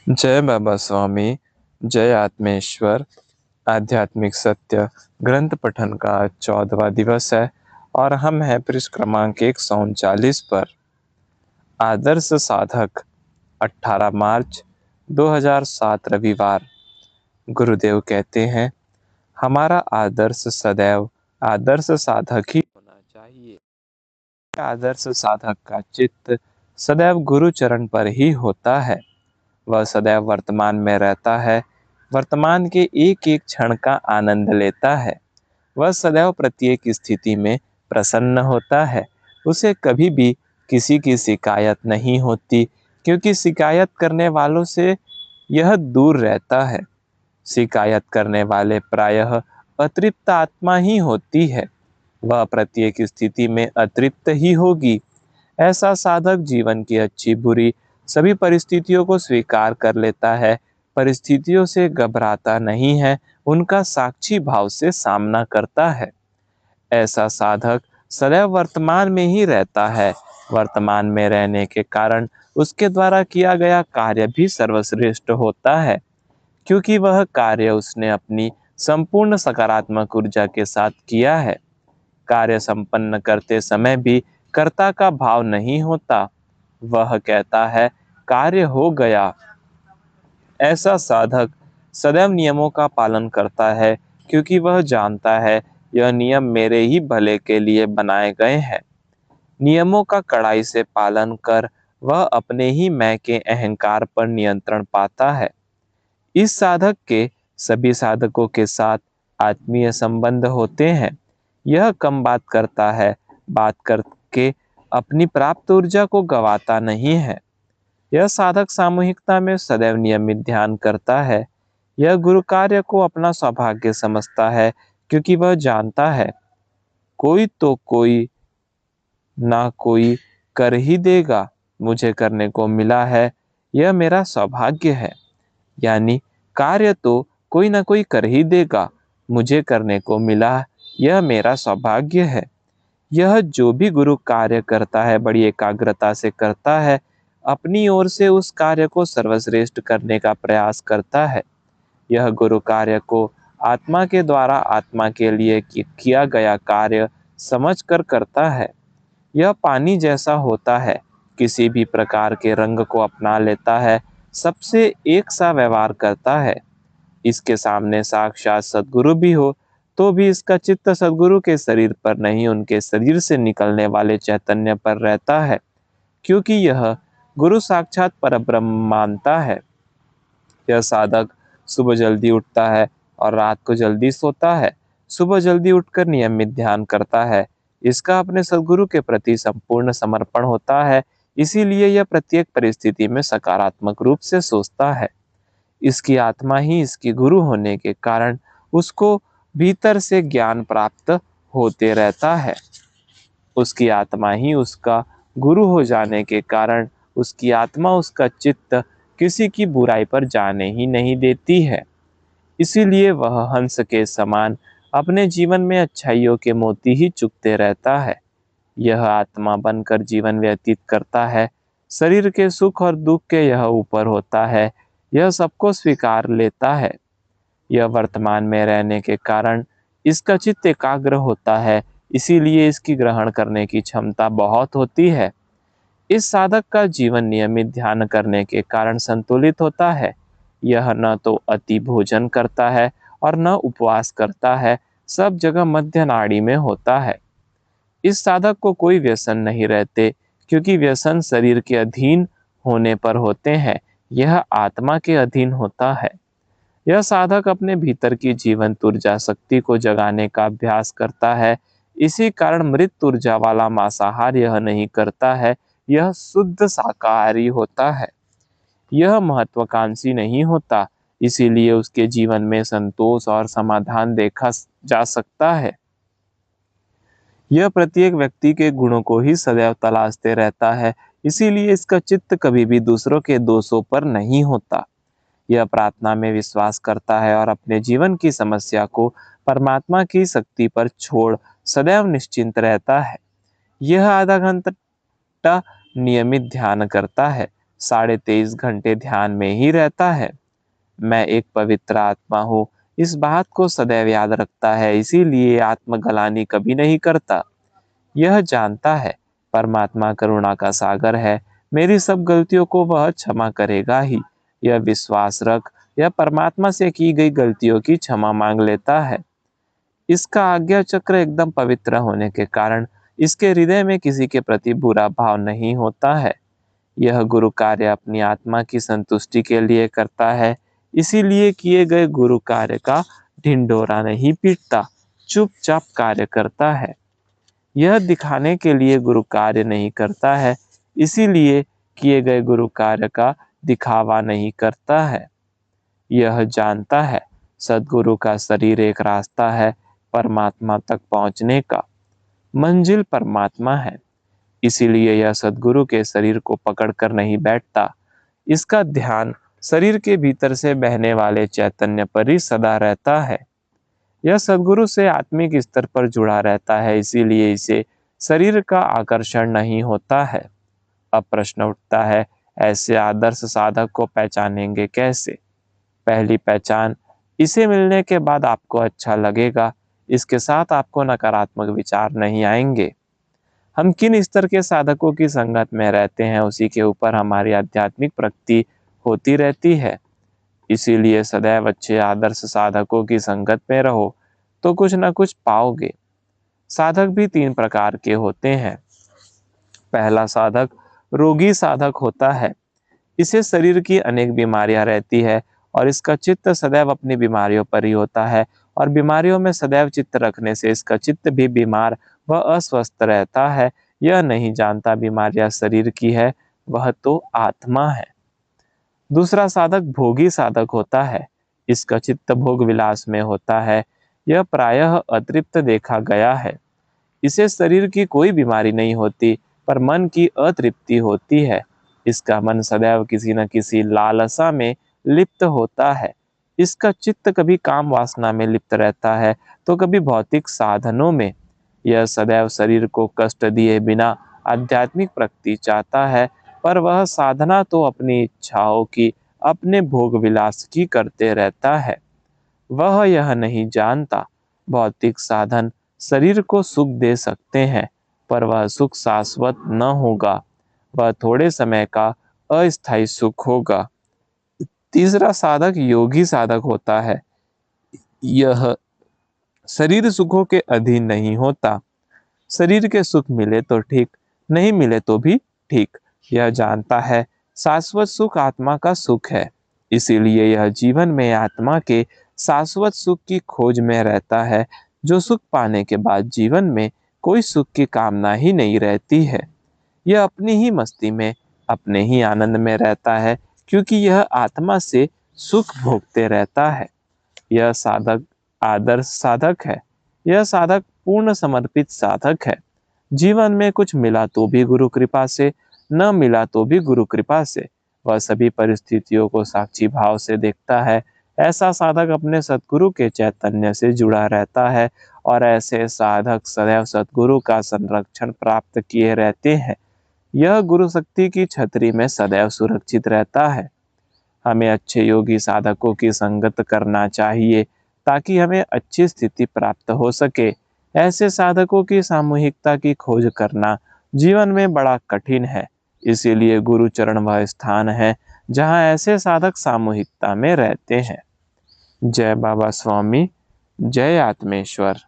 जय बाबा स्वामी, जय आत्मेश्वर। आध्यात्मिक सत्य ग्रंथ पठन का 14वां दिवस है और हम हैं पृष्ठ क्रमांक 139 पर। आदर्श साधक 18 मार्च 2007 रविवार। गुरुदेव कहते हैं, हमारा आदर्श सदैव आदर्श साधक ही होना चाहिए। आदर्श साधक का चित्त सदैव गुरु चरण पर ही होता है। वह सदैव वर्तमान में रहता है, वर्तमान के एक एक क्षण का आनंद लेता है। वह सदैव प्रत्येक स्थिति में प्रसन्न होता है। उसे कभी भी किसी की शिकायत नहीं होती, क्योंकि शिकायत करने वालों से यह दूर रहता है। शिकायत करने वाले प्रायः अतृप्त आत्मा ही होती है। वह प्रत्येक स्थिति में अतृप्त ही होगी। ऐसा साधक जीवन की अच्छी बुरी सभी परिस्थितियों को स्वीकार कर लेता है, परिस्थितियों से घबराता नहीं है, उनका साक्षी भाव से सामना करता है। ऐसा साधक सदैव वर्तमान में ही रहता है। वर्तमान में रहने के कारण उसके द्वारा किया गया कार्य भी सर्वश्रेष्ठ होता है, क्योंकि वह कार्य उसने अपनी संपूर्ण सकारात्मक ऊर्जा के साथ किया है। कार्य संपन्न करते समय भी कर्ता का भाव नहीं होता। वह कहता है, कार्य हो गया। ऐसा साधक सदैव नियमों का पालन करता है, क्योंकि वह जानता है यह नियम मेरे ही भले के लिए बनाए गए हैं। नियमों का कड़ाई से पालन कर वह अपने ही मैं के अहंकार पर नियंत्रण पाता है। इस साधक के सभी साधकों के साथ आत्मीय संबंध होते हैं। यह कम बात करता है, बात करके अपनी प्राप्त ऊर्जा को गवाता नहीं है। यह साधक सामूहिकता में सदैव नियमित ध्यान करता है। यह गुरु कार्य को अपना सौभाग्य समझता है, क्योंकि वह जानता है कोई तो कोई ना कोई कर ही देगा। मुझे करने को मिला है, यह मेरा सौभाग्य है। यानी कार्य तो कोई ना कोई कर ही देगा, मुझे करने को मिला, यह मेरा सौभाग्य है। यह जो भी गुरु कार्य करता है बड़ी एकाग्रता से करता है, अपनी ओर से उस कार्य को सर्वश्रेष्ठ करने का प्रयास करता है। यह गुरु कार्य को आत्मा के द्वारा आत्मा के लिए किया गया कार्य समझकर करता है। यह पानी जैसा होता है, किसी भी प्रकार के रंग को अपना लेता है, सबसे एक सा व्यवहार करता है। इसके सामने साक्षात सद्गुरु भी हो तो भी इसका चित्त सद्गुरु के शरीर पर नहीं, उनके शरीर से निकलने वाले चैतन्य पर रहता है, क्योंकि यह गुरु साक्षात परब्रह्म मानता है। यह साधक सुबह जल्दी उठता है और रात को जल्दी सोता है। सुबह जल्दी उठकर नियमित ध्यान करता है। इसका अपने सद्गुरु के प्रति संपूर्ण समर्पण होता है, इसीलिए यह प्रत्येक परिस्थिति में सकारात्मक रूप से सोचता है। इसकी आत्मा ही इसकी गुरु होने के कारण उसको भीतर से ज्ञान प्राप्त होते रहता है। उसकी आत्मा ही उसका गुरु हो जाने के कारण उसकी आत्मा, उसका चित्त किसी की बुराई पर जाने ही नहीं देती है। इसीलिए वह हंस के समान अपने जीवन में अच्छाइयों के मोती ही चुगते रहता है। यह आत्मा बनकर जीवन व्यतीत करता है। शरीर के सुख और दुख के यह ऊपर होता है। यह सबको स्वीकार लेता है। यह वर्तमान में रहने के कारण इसका चित्त एकाग्र होता है, इसीलिए इसकी ग्रहण करने की क्षमता बहुत होती है। इस साधक का जीवन नियमित ध्यान करने के कारण संतुलित होता है। यह न तो अति भोजन करता है और न उपवास करता है, सब जगह मध्य नाड़ी में होता है। इस साधक को कोई व्यसन नहीं रहते, क्योंकि व्यसन शरीर के अधीन होने पर होते हैं, यह आत्मा के अधीन होता है। यह साधक अपने भीतर की जीवंत ऊर्जा शक्ति को जगाने का अभ्यास करता है। इसी कारण मृत ऊर्जा वाला मांसाहार यह नहीं करता है, यह शुद्ध शाकाहारी होता है। यह महत्वाकांक्षी नहीं होता, इसीलिए उसके जीवन में संतोष और समाधान देखा जा सकता है। यह प्रत्येक व्यक्ति के गुणों को ही सदैव तलाशते रहता है, इसीलिए इसका चित्त कभी भी दूसरों के दोषों पर नहीं होता। यह प्रार्थना में विश्वास करता है और अपने जीवन की समस्या को परमात्मा की शक्ति पर छोड़ सदैव निश्चिंत रहता है। यह आधा घंटा नियमित ध्यान करता है, 23.5 घंटे ध्यान में ही रहता है। मैं एक पवित्र आत्मा हूँ, इस बात को सदैव याद रखता है, इसीलिए आत्मग्लानि कभी नहीं करता। यह जानता है परमात्मा करुणा का सागर है, मेरी सब गलतियों को वह क्षमा करेगा ही। यह विश्वास रख, यह परमात्मा से की गई गलतियों की क्षमा मांग लेता है। इसका आज्ञा चक्र एकदम पवित्र होने के कारण इसके हृदय में किसी के प्रति बुरा भाव नहीं होता है। यह गुरु कार्य अपनी आत्मा की संतुष्टि के लिए करता है, इसीलिए किए गए गुरु कार्य का ढिंढोरा नहीं पीटता, चुपचाप कार्य करता है। यह दिखाने के लिए गुरु कार्य नहीं करता है, इसीलिए किए गए गुरु कार्य का दिखावा नहीं करता है। यह जानता है सद्गुरु का शरीर एक रास्ता है परमात्मा तक पहुंचने का, मंजिल परमात्मा है, इसीलिए यह सद्गुरु के शरीर को पकड़कर नहीं बैठता। इसका ध्यान शरीर के भीतर से बहने वाले चैतन्य पर ही सदा रहता है। यह सद्गुरु से आत्मिक स्तर पर जुड़ा रहता है, इसीलिए इसे शरीर का आकर्षण नहीं होता है। अब प्रश्न उठता है, ऐसे आदर्श साधक को पहचानेंगे कैसे? पहली पहचान, इसे मिलने के बाद आपको अच्छा लगेगा, इसके साथ आपको नकारात्मक विचार नहीं आएंगे। हम किन स्तर के साधकों की संगत में रहते हैं, उसी के ऊपर हमारी आध्यात्मिक प्रगति होती रहती है। इसीलिए सदैव अच्छे आदर्श साधकों की संगत में रहो तो कुछ न कुछ पाओगे। साधक भी 3 प्रकार के होते हैं। पहला साधक रोगी साधक होता है। इसे शरीर की अनेक बीमारियां रहती है और इसका चित्त सदैव अपनी बीमारियों पर ही होता है, और बीमारियों में सदैव चित्त रखने से इसका चित्त भी बीमार व अस्वस्थ रहता है। यह नहीं जानता बीमारियां शरीर की है, वह तो आत्मा है। दूसरा साधक भोगी साधक होता है। इसका चित्त भोग विलास में होता है। यह प्रायः अतृप्त देखा गया है। इसे शरीर की कोई बीमारी नहीं होती, पर मन की अतृप्ति होती है। इसका मन सदैव किसी न किसी लालसा में लिप्त होता है। इसका चित्त कभी काम वासना में लिप्त रहता है तो कभी भौतिक साधनों में। यह सदैव शरीर को कष्ट दिए बिना आध्यात्मिक प्रगति चाहता है, पर वह साधना तो अपनी इच्छाओं की, अपने भोग विलास की करते रहता है। वह यह नहीं जानता भौतिक साधन शरीर को सुख दे सकते हैं, पर वह सुख शाश्वत न होगा, वह थोड़े समय का अस्थायी सुख होगा। तीसरा साधक योगी साधक होता है। यह शरीर सुखों के अधीन नहीं होता। शरीर के सुख मिले तो ठीक, नहीं मिले तो भी ठीक। यह जानता है शाश्वत सुख आत्मा का सुख है, इसीलिए यह जीवन में आत्मा के शाश्वत सुख की खोज में रहता है, जो सुख पाने के बाद जीवन में कोई सुख की कामना ही नहीं रहती है। यह अपनी ही मस्ती में, अपने ही आनंद में रहता है, क्योंकि यह आत्मा से सुख भोगते रहता है। यह साधक आदर्श साधक है। यह साधक पूर्ण समर्पित साधक है। जीवन में कुछ मिला तो भी गुरु कृपा से, न मिला तो भी गुरु कृपा से। वह सभी परिस्थितियों को साक्षी भाव से देखता है। ऐसा साधक अपने सद्गुरु के चैतन्य से जुड़ा रहता है, और ऐसे साधक सदैव सद्गुरु का संरक्षण प्राप्त किए रहते हैं। यह गुरु शक्ति की छतरी में सदैव सुरक्षित रहता है। हमें अच्छे योगी साधकों की संगत करना चाहिए, ताकि हमें अच्छी स्थिति प्राप्त हो सके। ऐसे साधकों की सामूहिकता की खोज करना जीवन में बड़ा कठिन है, इसीलिए गुरु चरण वह स्थान है जहाँ ऐसे साधक सामूहिकता में रहते हैं। जय बाबा स्वामी, जय आत्मेश्वर।